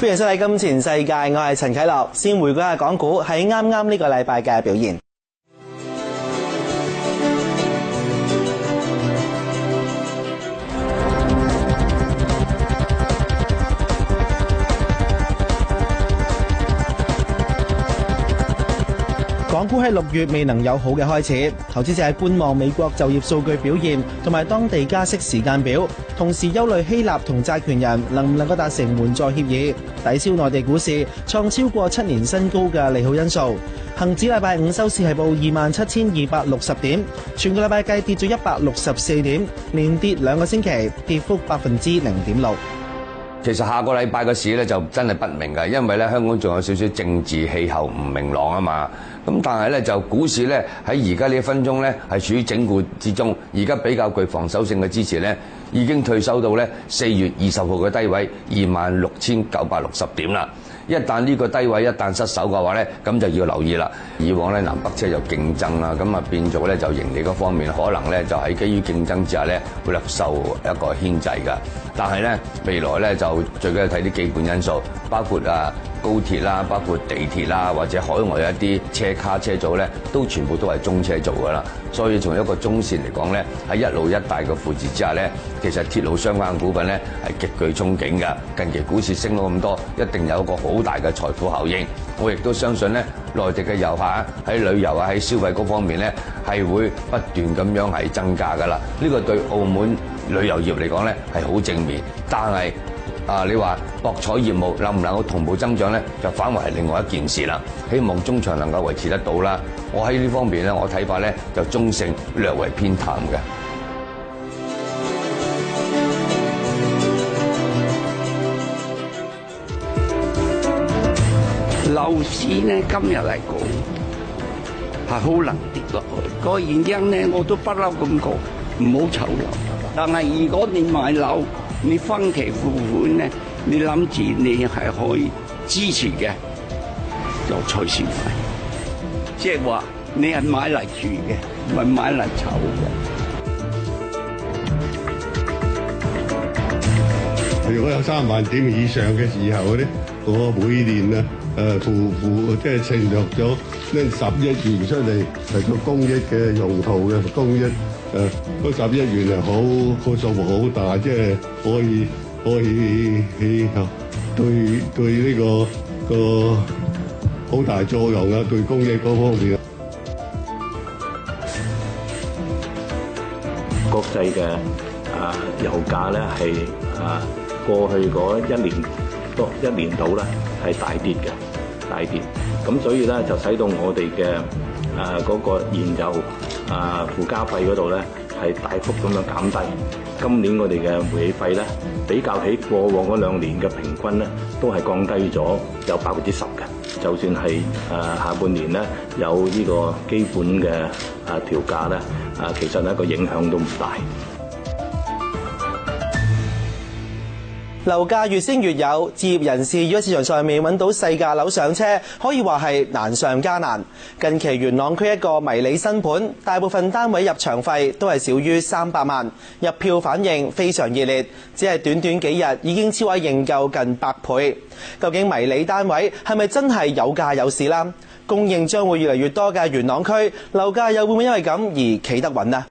歡迎收睇《金錢世界》，我係陳啟樂。先回顧下港股喺啱啱呢個禮拜嘅表現。港股喺6月未能有好嘅開始，投資者係觀望美國就業數據表現同埋當地加息時間表，同時憂慮希臘同債權人能唔能夠達成援助協議，抵消內地股市創超過7年新高嘅利好因素。恒指禮拜五收市係報27,260點，全個禮拜計跌咗164點，連跌2個星期，跌幅0.6%。其實下個禮拜嘅市咧就真係不明㗎，因為咧香港仲有少少政治氣候唔明朗啊嘛。咁但係咧就股市咧喺而家呢1分鐘咧係處於整固之中，而家比較具防守性嘅支持咧已經退收到咧4月20號嘅低位26,960點啦。一旦呢個低位一旦失守嘅話咧，咁就要留意啦。以往咧南北車有競爭啦，咁啊變咗咧就盈利嗰方面可能咧就喺基於競爭之下咧會受一個牽制㗎。但係咧未來咧就最緊要睇啲基本因素，包括高鐵啦，包括地鐵啦，或者海外一啲車卡車組咧，都全部都係中車做㗎啦。所以從一個中線嚟講咧，喺一路一帶嘅扶持之下咧，其實鐵路相關嘅股份咧係極具憧憬㗎。近期股市升咗咁多，一定有一個好大嘅財富效應。我亦都相信咧，內地嘅遊客喺旅遊喺消費嗰方面咧係會不斷咁樣係增加㗎啦。呢個對澳門旅遊業嚟講咧係好正面，但係你話博彩業務能唔能夠同步增長咧，就反為係另外一件事啦。希望中長能夠維持得到啦。我喺呢方面咧，我睇法咧就中性，略為偏淡嘅。樓市咧今日嚟講係好難跌落去，個原因咧我都不嬲咁講，唔好炒樓。但係如果你買樓，你分期付款咧，你諗住你係可以支持嘅，就隨時買。即係話你係買嚟住嘅，唔係買嚟炒嘅。如果有3萬點以上嘅時候咧，我每年啊即係承諾咗呢10億元出嚟係個公益嘅用途嘅公益。嗰10億元係好個數目好大，即係可以對呢個好大作用啊！對公益嗰方面，國際嘅油價咧係過去嗰一年度咧係大跌。咁所以咧就使到我哋嘅嗰個燃油附加費嗰度咧係大幅咁樣減低。今年我哋嘅煤氣費咧，比較起過往嗰2年嘅平均咧，都係降低咗有10%嘅。就算係下半年咧有呢個基本嘅調價咧，其實咧個影響都唔大。樓價越升越有，置業人士如果市場上面揾到細價樓上車，可以話係難上加難。近期元朗區一個迷你新盤，大部分單位入場費都係少於300萬，入票反應非常熱烈，只係短短幾日已經超額認購近100倍。究竟迷你單位係咪真係有價有市啦？供應將會越嚟越多嘅元朗區，樓價又會唔會因為咁而企得穩呢？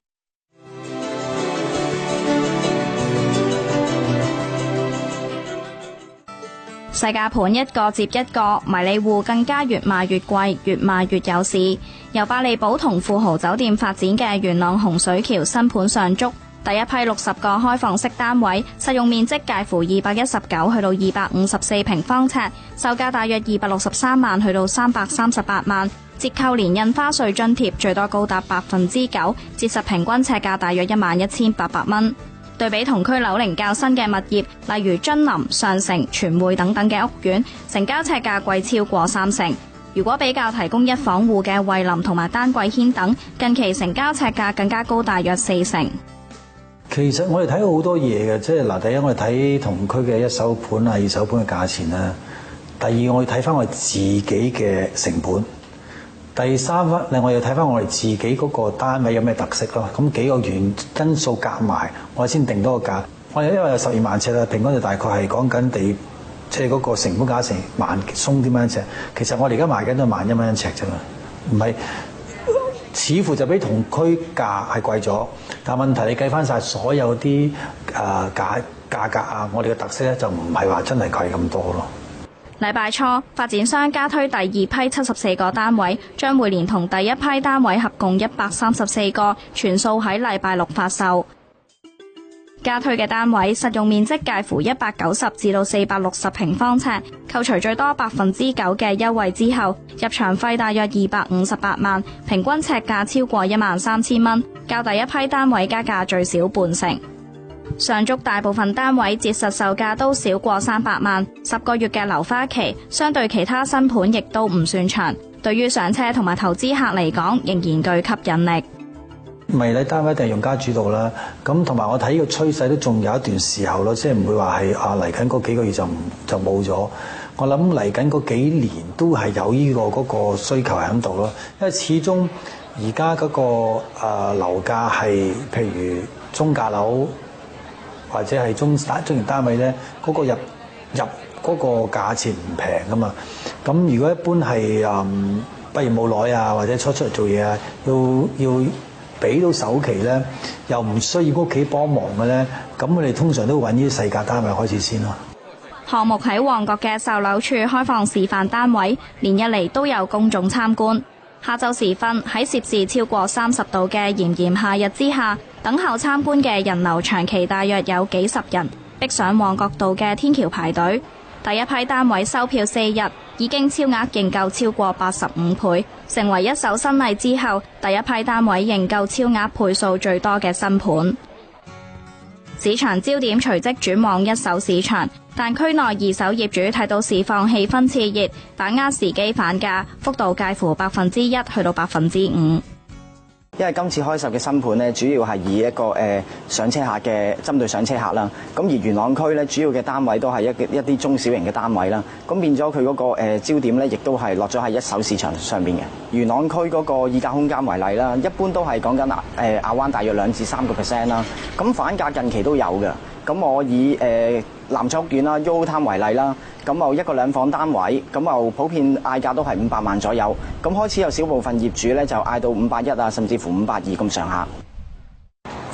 細價盤一個接一個，迷你戶更加越賣越貴，越賣越有市。由百利寶同富豪酒店發展嘅元朗洪水橋新盤上築，第一批60個開放式單位，實用面積介乎219去到254平方尺，售價大約263萬去到338萬，折扣連印花稅津貼最多高達9%，折實平均尺價大約11,800蚊。對比同區樓齡較新嘅物業，例如津林、上城、全匯等等嘅屋苑，成交尺價貴超過30%。如果比較提供一房戶嘅惠林同埋丹桂軒等，近期成交尺價更加高大約40%。其實我哋睇到好多嘢嘅，即係嗱，第一我哋睇同區嘅一手盤啊、二手盤嘅價錢啦。第二我哋睇翻我哋自己嘅成本。第三我哋睇翻我哋自己嗰個單位有咩特色咯。咁幾個因素夾埋，我哋先定到個價。我哋因為有12萬尺啦，平均就大概係講緊即係嗰個成本價成萬鬆點樣一尺，其實我哋而家賣緊都係11000蚊一尺啫嘛，唔係似乎就比同區價係貴咗，但問題你計翻晒所有啲價格啊，我哋嘅特色咧就唔係話真係貴咁多咯。禮拜初，發展商加推第二批74個單位，將會連同第一批單位合共134個，全數喺禮拜六發售。加推嘅單位實用面積介乎190至到460平方尺，扣除最多9%嘅優惠之後，入場費大約258萬，平均尺價超過13000蚊，較第一批單位加價最少半成。上築大部分單位折實售價都少過300萬，10個月嘅樓花期相對其他新盤亦都唔算長，對於上車同埋投資客嚟講仍然具吸引力。迷你單位一定係用家主導啦，咁同埋我睇個趨勢都仲有一段時候咯，即係唔會話係嚟緊嗰幾個月就冇咗。我諗嚟緊嗰幾年都係有呢個嗰個需求喺度咯，因為始終而家嗰個樓價係譬如中價樓或者係中型單位咧，嗰個入嗰個價錢唔平噶嘛。咁如果一般係畢業冇耐啊，或者初出嚟做嘢啊，要俾到首期咧，又唔需要屋企幫忙嘅咧，咁我哋通常都會揾呢啲細價單位開始先咯。項目喺旺角嘅售樓處開放示範單位，連日嚟都有公眾參觀。下晝時分喺攝氏超過30度嘅炎炎夏日之下，等候參觀嘅人流長期大約有幾十人，逼上旺角道嘅天橋排隊。第一批單位收票4日，已經超額認購超過85倍，成為一手新例之後第一批單位認購超額倍數最多嘅新盤。市場焦點隨即轉往一手市場，但區內二手業主睇到市況氣氛熾熱，把握時機反價，幅度介乎1%去到5%。因為今次開售嘅新盤咧，主要係以一個上車客嘅針對上車客啦。咁而元朗區咧，主要嘅單位都係一啲中小型嘅單位啦。咁變咗佢嗰個焦點咧，亦都係落咗喺一手市場上邊嘅。元朗區嗰個議價空間為例啦，一般都係講緊亞灣大約2至3%啦。咁反價近期都有嘅。咁我以藍籌屋苑啦、Yoho Town 為例啦，咁就1個2房單位，咁就普遍嗌價都係500萬左右。咁開始有少部分業主咧就嗌到510啊，甚至乎520咁上下。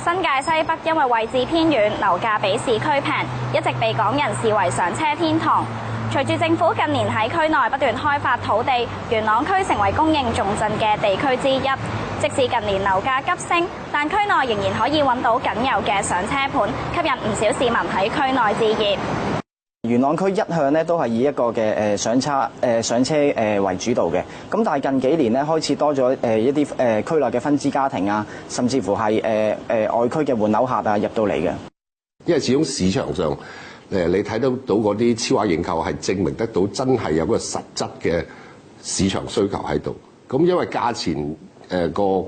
新界西北因為位置偏遠，樓價比市區平，一直被港人視為上車天堂。隨住政府近年喺區內不斷開發土地，元朗區成為供應重鎮嘅地區之一。即使近年樓價急升，但區內仍然可以揾到僅有嘅上車盤，吸引唔少市民喺區內置業。元朗區一向咧都係以一個嘅上車為主導嘅，咁但係近幾年咧開始多咗一啲區內嘅分支家庭啊，甚至乎係外區嘅換樓客啊入到嚟嘅。因為始終市場上你睇得到嗰啲超額認購係證明得到真係有個實質嘅市場需求喺度。咁因為價錢個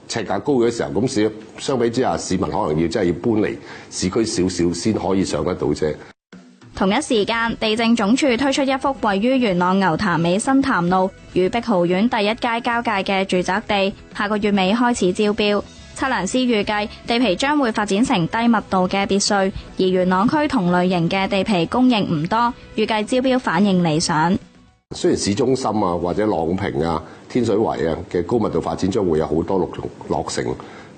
尺價高嘅時候，咁相比之下，市民可能要真係要搬離市區少少先可以上得到啫。同一時間，地政總署推出一幅位於元朗牛潭尾新潭路與碧豪苑第一街交界嘅住宅地，下個月尾開始招標。測量師預計地皮將會發展成低密度嘅別墅，而元朗區同類型嘅地皮供應唔多，預計招標反應理想。雖然市中心啊或者朗屏啊、天水圍啊嘅高密度發展將會有好多陸續落成，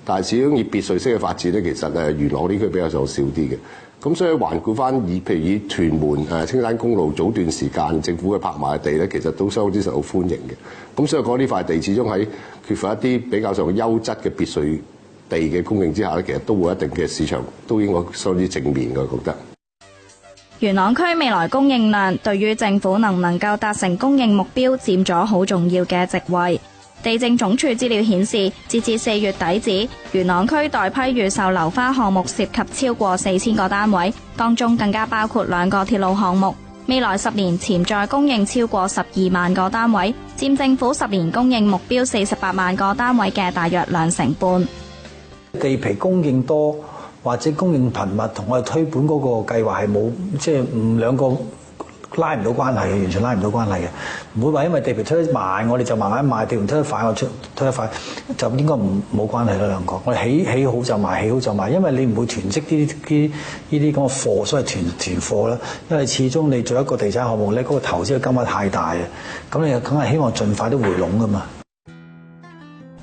但係始終以別墅式嘅發展咧，其實元朗呢區比較上少啲嘅。咁所以環顧翻譬如以屯門青山公路早段時間政府嘅拍賣地咧，其實都相當之受到歡迎嘅。咁所以講呢塊地始終喺缺乏一啲比較上優質嘅別墅地嘅供應之下咧，其實都會有一定嘅市場都應該相當之正面嘅，我覺得。元朗區未來供應量對於政府能唔能夠達成供應目標佔咗好重要嘅席位。地政總署資料顯示，截至4月底止，元朗區待批預售樓花項目涉及超過4000個單位，當中更加包括2個鐵路項目。未來10年潛在供應超過12萬個單位，佔政府10年供應目標48萬個單位嘅大約2成半。地皮供應多或者供應頻密，同我哋推盤嗰個計劃係冇，即係兩個拉唔到關係嘅，完全拉唔到關係嘅。唔會話因為地皮推得慢，我哋就慢慢賣；地皮推得快，我推得快，就應該冇關係啦。兩個我哋起好就賣，起好就賣，因為你唔會囤積呢啲咁嘅貨，所謂囤貨啦。因為始終你做一個地產項目咧，嗰個投資嘅金額太大嘅，咁你梗係希望盡快都回籠噶嘛。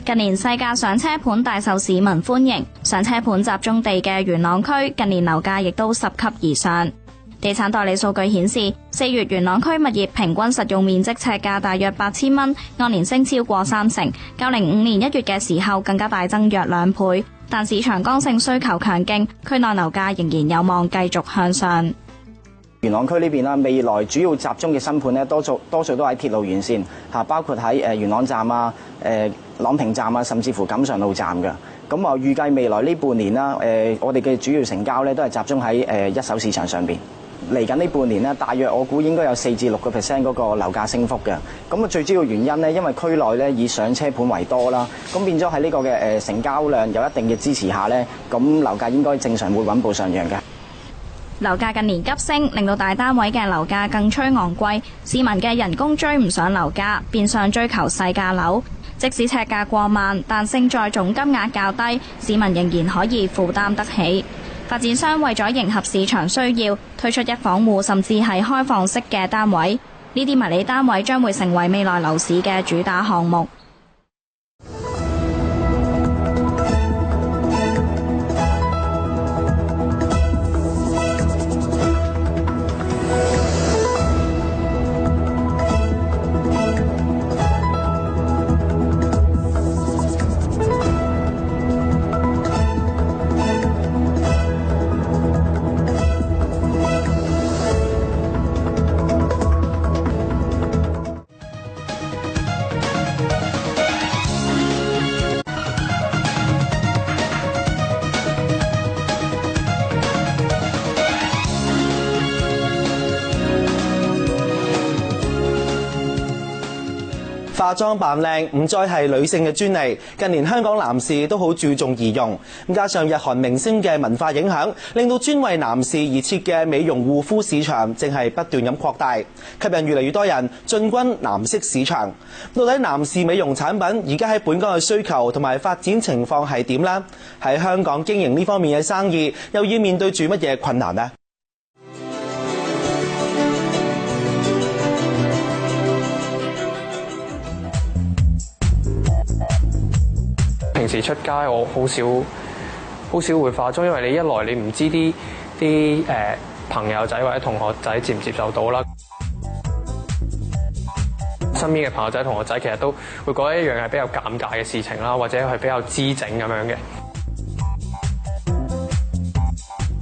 近年細價上車盤大受市民歡迎，上車盤集中地嘅元朗區近年樓價亦都拾級而上。地產代理數據顯示，4月元朗區物業平均實用面積尺價大約8000蚊，按年升超過30%，較05年1月嘅時候更加大增約2倍。但市場剛性需求強勁，區內樓價仍然有望繼續向上。元朗區呢邊啦，未來主要集中嘅新盤咧，多數都喺鐵路沿線嚇，包括喺元朗站啊、朗屏站啊，甚至乎錦上路站嘅。咁啊，預計未來呢半年啦，我哋嘅主要成交咧都係集中喺一手市場上邊。嚟緊呢半年咧，大約我估應該有4至6%嗰個樓價升幅嘅。咁啊，最主要原因咧，因為區內咧以上車盤為多啦，咁變咗喺呢個嘅成交量有一定嘅支持下咧，咁樓價應該正常會穩步上揚嘅。樓價近年急升，令到大單位嘅樓價更趨昂貴，市民嘅人工追唔上樓價，變相追求細價樓。即使尺價過萬，但勝在總金額較低，市民仍然可以負擔得起。發展商為咗迎合市場需要，推出一房戶甚至係開放式嘅單位，呢啲迷你單位將會成為未來樓市嘅主打項目。化妝扮靚唔再係女性嘅專利，近年香港男士都好注重儀容，加上日韓明星嘅文化影響，令到專為男士而設嘅美容護膚市場正係不斷咁擴大，吸引越嚟越多人進軍男色市場。到底男士美容產品而家喺本港嘅需求同埋發展情況係點呢？喺香港經營呢方面嘅生意，又要面對住乜嘢困難呢？平時出街我好少會化妝，因為你一來你唔知啲朋友仔或者同學仔接唔接受到啦。身邊嘅朋友仔同學仔其實都會覺得一樣係比較尷尬嘅事情啦，或者係比較姿整咁樣嘅。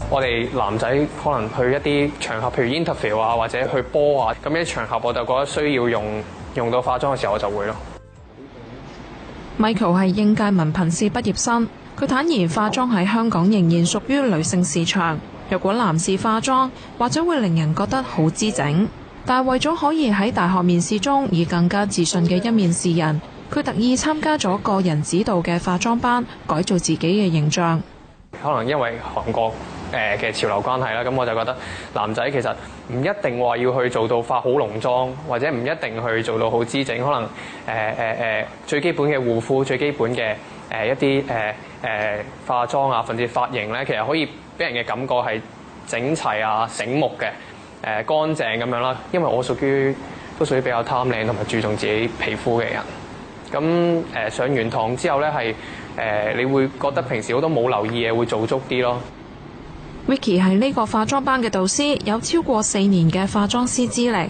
我哋男仔可能去一啲場合，譬如 interview 啊，或者去波啊，咁呢啲場合我就覺得需要用到化妝嘅時候，我就會咯。Michael 係應屆文憑試畢業生，佢坦言化妝喺香港仍然屬於女性市場。若果男士化妝，或者會令人覺得好姿整。但係為咗可以喺大學面試中以更加自信嘅一面示人，佢特意參加咗個人指導嘅化妝班，改造自己嘅形象。可能因為韓國嘅潮流關係啦，咁我就覺得男仔其實唔一定話要去做到化好濃妝，或者唔一定去做到好姿整，可能最基本嘅護膚、最基本嘅一啲化妝啊，甚至髮型咧，其實可以俾人嘅感覺係整齊啊、醒目嘅、乾淨咁樣啦。因為我都屬於比較貪靚同埋注重自己皮膚嘅人。咁上完堂之後咧，係你會覺得平時好多冇留意嘅會做足啲咯。Vicky 係呢個化妝班嘅導師，有超過4年嘅化妝師資歷。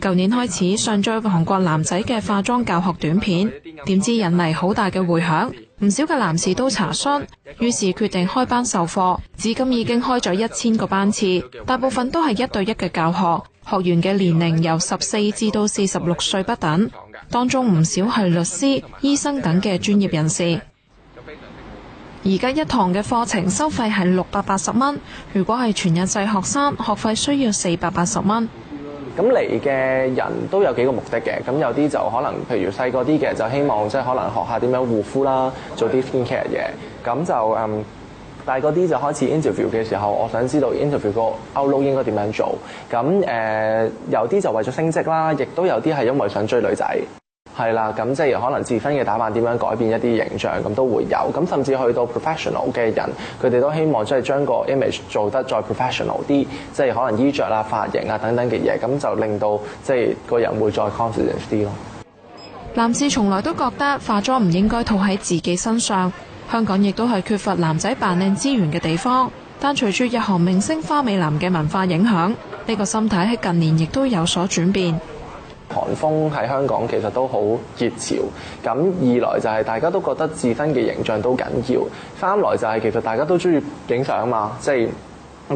舊年開始上載韓國男仔嘅化妝教學短片，點知引嚟好大嘅迴響，唔少嘅男士都查詢，於是決定開班授課，至今已經開咗1000個班次，大部分都係1對1嘅教學，學員嘅年齡由14至到46歲不等，當中唔少係律師、醫生等嘅專業人士。而家一堂嘅課程收費係680蚊，如果係全日制學生，學費需要480蚊。咁嚟嘅人都有幾個目的嘅，咁有啲就可能譬如細個啲嘅就希望即係可能學下點樣護膚啦，做啲 skincare 嘢。咁就但係嗰啲就開始 interview 嘅時候，我想知道 interview 個 outlook 應該點樣做。咁有啲就為咗升職啦，亦都有啲係因為想追女仔。係啦，咁即係可能自身嘅打扮點樣改變一啲形象，咁都會有。咁甚至去到 professional 嘅人，佢哋都希望即係將個 image 做得再 professional 啲，即係可能衣着啊、髮型啊等等嘅嘢，咁就令到即係個人會再 confident 啲咯。男士從來都覺得化妝唔應該套喺自己身上，香港亦都係缺乏男仔扮靚資源嘅地方。但隨住日韓明星花美男嘅文化影響，呢個心態喺近年亦都有所轉變。韓風喺香港其實都好熱潮，咁二來就係大家都覺得自身嘅形象都緊要，三來就係其實大家都中意影相嘛，即係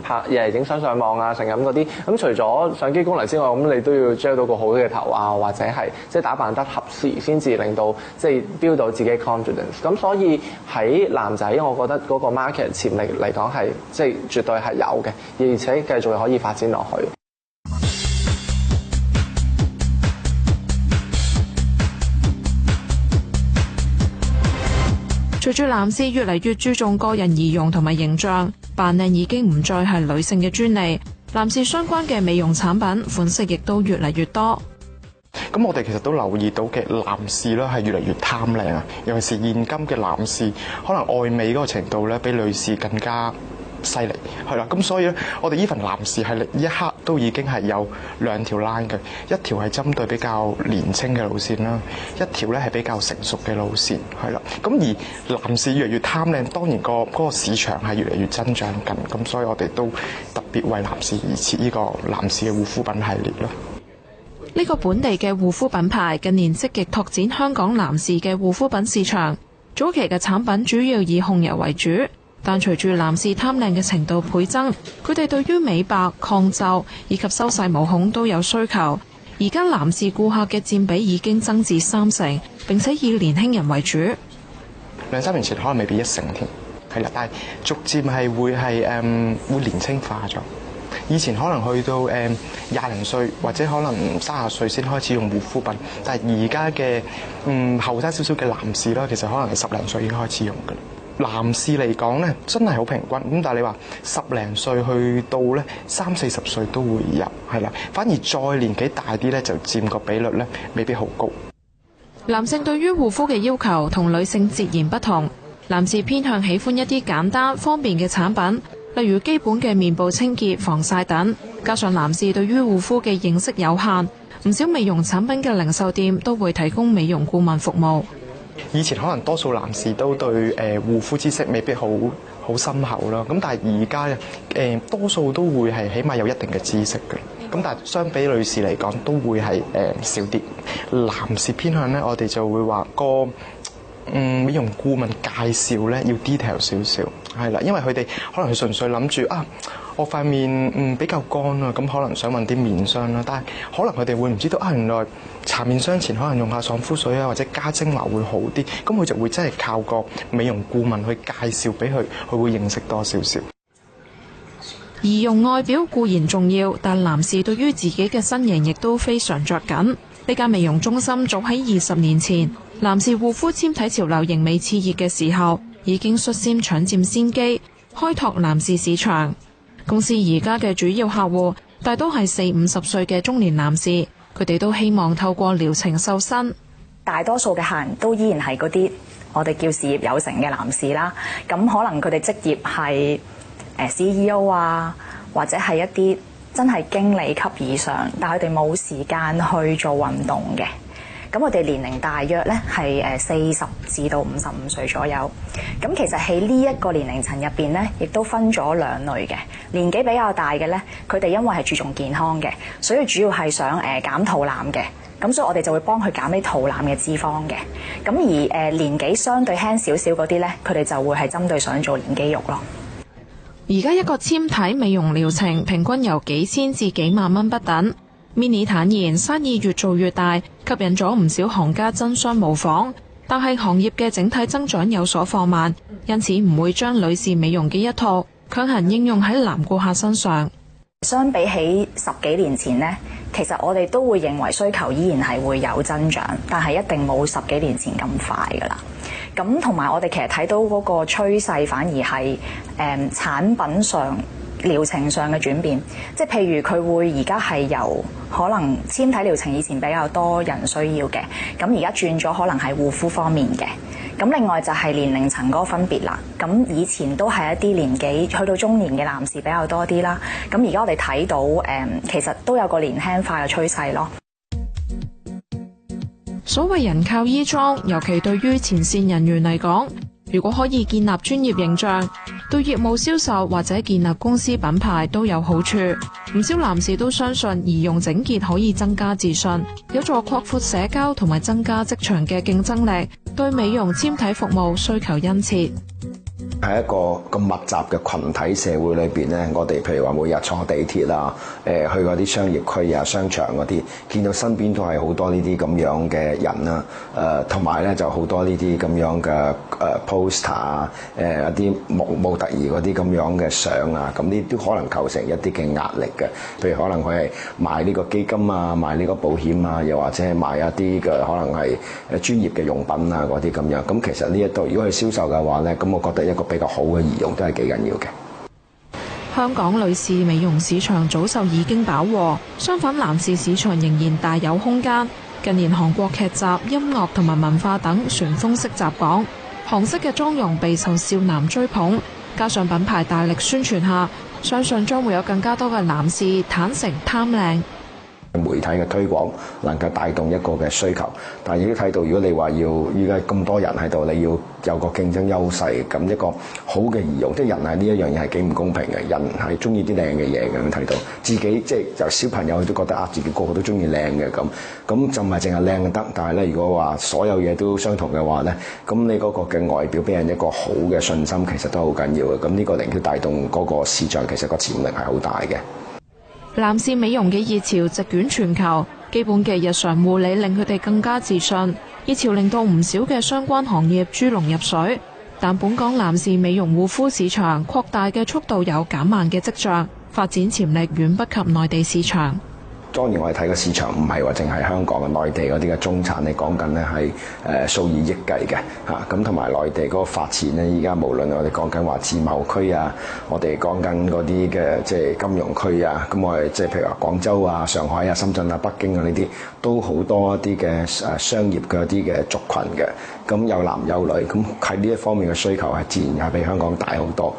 拍嘢影相上網啊，成咁嗰啲。咁除咗相機功能之外，咁你都要 gel 到個好嘅頭啊，或者係即係打扮得合時，先至令到即係 build 到自己 confidence。咁所以喺男仔，我覺得嗰個 market 潛力嚟講係即係絕對係有嘅，而且繼續可以發展落去。隨住男士越嚟越注重個人儀容同埋形象，扮靚已經唔再係女性嘅專利，男士相關嘅美容產品款式亦都越嚟越多。咁我哋其實都留意到嘅男士咧係越嚟越貪靚啊，尤其是現今嘅男士，可能愛美嗰個程度咧比女士更加犀利，係啦，咁所以咧，我哋呢份男士係呢一刻都已經係有兩條 line 嘅，一條係針對比較年輕嘅路線啦，一條咧係比較成熟嘅路線，係啦。咁而男士越嚟越貪靚，當然嗰個市場係越嚟越增長緊，咁所以我哋都特別為男士而設呢個男士嘅護膚品系列咯。呢個本地嘅護膚品牌近年積極拓展香港男士嘅護膚品市場，早期嘅產品主要以控油為主。但隨住男士貪靚嘅程度倍增，佢哋對於美白、抗皺以及修細毛孔都有需求。而家男士顧客嘅佔比已經增至30%，並且以年輕人為主。2-3年前可能未必1成添，係啦，但係逐漸係會年輕化咗。以前可能去到20零歲或者可能30歲先開始用護膚品，但係而家嘅後生少少嘅男士啦，其實可能係10零歲已經開始用㗎。男士嚟講咧，真係好平均咁，但係你話10零歲去到咧30-40歲都會有，係啦。反而再年紀大啲咧，就佔個比率咧未必好高。男性對於護膚嘅要求同女性截然不同，男士偏向喜歡一啲簡單方便嘅產品，例如基本嘅面部清潔、防曬等。加上男士對於護膚嘅認識有限，唔少美容產品嘅零售店都會提供美容顧問服務。以前可能多數男士都對護膚知識未必好深厚啦，咁但係而家多數都會係起碼有一定嘅知識嘅，咁但係相比女士嚟講都會係少啲。男士偏向咧，我哋就會話個美容顧問介紹咧要 detail 少少，係啦，因為佢哋可能係純粹諗住我塊面比較乾啊，咁可能想問啲面霜啦，但係可能佢哋會唔知道原來搽面霜前可能用下爽膚水啊，或者加精華會好啲，咁佢就會真係靠個美容顧問去介紹俾佢，佢會認識多少少。儀容外表固然重要，但男士對於自己嘅身形亦都非常着緊。呢間美容中心早喺20年前，男士護膚纖體潮流仍未熾熱嘅時候，已經率先搶佔先機，開拓男士市場。公司而家嘅主要客戶大都係40-50歲嘅中年男士，佢哋都希望透過療程瘦身。大多數嘅客人都依然係嗰啲我哋叫事業有成嘅男士啦，咁可能佢哋職業係CEO 啊，或者係一啲真係經理級以上，但係佢哋冇時間去做運動嘅。咁我哋年齡大約咧係40至到55歲左右。咁其實喺呢一個年齡層入邊咧，亦都分咗兩類嘅。年紀比較大嘅咧，佢哋因為係注重健康嘅，所以主要係想減肚腩嘅。咁所以我哋就會幫佢減啲肚腩嘅脂肪嘅。咁而年紀相對輕少少嗰啲咧，佢哋就會係針對想做練肌肉咯。而家一個纖體美容療程平均由幾千至幾萬蚊不等。Minnie 坦言生意越做越大，吸引咗唔少行家爭相模仿，但係行業嘅整體增長有所放慢，因此唔會將女士美容嘅一套強行應用喺男顧客身上。相比起10幾年前呢，其實我哋都會認為需求依然係會有增長，但係一定冇10幾年前咁快㗎啦。咁同埋我哋其實睇到嗰個趨勢反而係產品上、療程上嘅轉變，即係譬如佢會而家係由可能纖體療程以前比較多人需要嘅，咁而家轉咗可能係護膚方面嘅。咁另外就係年齡層嗰個分別啦。咁以前都係一啲年紀去到中年嘅男士比較多啲啦。咁而家我哋睇到其實都有個年輕化嘅趨勢咯。所謂人靠衣裝，尤其對於前線人員嚟講，如果可以建立專業形象，對業務銷售或者建立公司品牌都有好處。唔少男士都相信儀容整潔可以增加自信，有助擴闊社交同埋增加職場嘅競爭力，對美容纖體服務需求殷切。喺一個咁密集嘅群體社會裏邊咧，我哋譬如話每日坐地鐵啊，去嗰啲商業區啊、商場嗰啲，見到身邊都係好多呢啲咁樣嘅人啦。同埋咧就好多呢啲咁樣嘅poster 啊，一啲模特兒嗰啲咁樣嘅相啊，咁呢都可能構成一啲嘅壓力嘅。譬如可能佢係賣呢個基金啊、賣呢個保險啊，又或者係賣一啲嘅可能係專業嘅用品啊嗰啲咁樣。咁其實呢一度如果係銷售嘅話咧，咁我覺得一個比較好嘅儀容都係幾緊要嘅。香港女士美容市場早就已經飽和，相反男士市場仍然大有空間。近年韓國劇集、音樂同埋文化等旋風式襲港，韓式嘅妝容備受少男追捧，加上品牌大力宣傳下，相信將會有更加多嘅男士坦誠貪靚。媒體嘅推廣能夠帶動一個嘅需求，但係亦都睇到，如果你話要依家咁多人喺度，你要有個競爭優勢，咁一個好嘅儀容，即係人係呢一樣嘢係幾唔公平嘅。人係中意啲靚嘅嘢嘅，睇到自己即係由小朋友都覺得啊，自己個個都中意靚嘅咁就唔係淨係靚得，但係咧如果話所有嘢都相同嘅話咧，咁你嗰個嘅外表俾人一個好嘅信心，其實都好緊要嘅。咁呢個令佢帶動嗰個市場，其實個潛力係好大嘅。男士美容嘅熱潮席捲全球，基本嘅日常護理令佢哋更加自信。熱潮令到唔少嘅相關行業豬籠入水，但本港男士美容護膚市場擴大嘅速度有減慢嘅跡象，發展潛力遠不及內地市場。當然我哋睇個市場唔係話淨係香港嘅，內地嗰啲嘅中產，你講緊咧係數以億計嘅嚇，咁同埋內地嗰個發展咧，依家無論我哋講緊話自貿區啊，我哋講緊嗰啲嘅即係金融區啊，咁我哋即係譬如話廣州啊、上海啊、深圳啊、北京啊呢啲，都好多一啲嘅商業嘅一啲嘅族群嘅，咁有男有女，咁喺呢一方面嘅需求係自然係比香港大好多。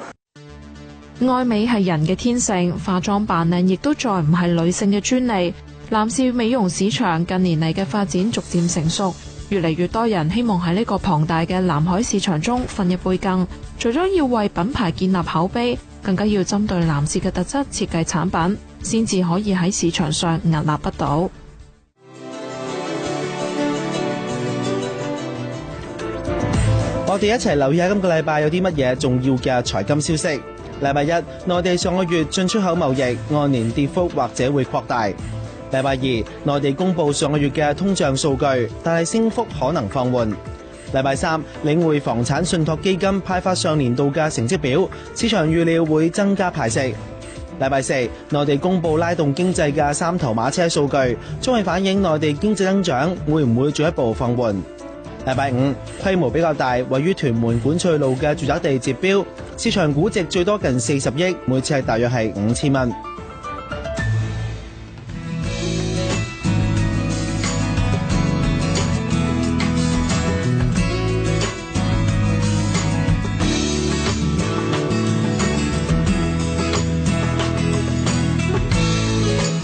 愛美係人嘅天性，化妝扮靚亦都再唔係女性嘅專利。男士美容市場近年嚟嘅發展逐漸成熟，越嚟越多人希望喺呢個龐大嘅藍海市場中分一杯羹。除咗要為品牌建立口碑，更加要針對男士嘅特質設計產品，先至可以喺市場上屹立不倒。我哋一齊留意下今個禮拜有啲乜嘢重要嘅財金消息。禮拜一，內地上個月進出口貿易按年跌幅或者會擴大。禮拜二，內地公布上個月嘅通脹數據，但係升幅可能放緩。禮拜三，領匯房產信託基金派發上年度嘅成績表，市場預料會增加派息。禮拜四，內地公布拉動經濟嘅三頭馬車數據，將會反映內地經濟增長會唔會進一步放緩。禮拜五，規模比較大，位於屯門管翠路嘅住宅地截標，市場估值最多近40億，每尺大約係5000蚊。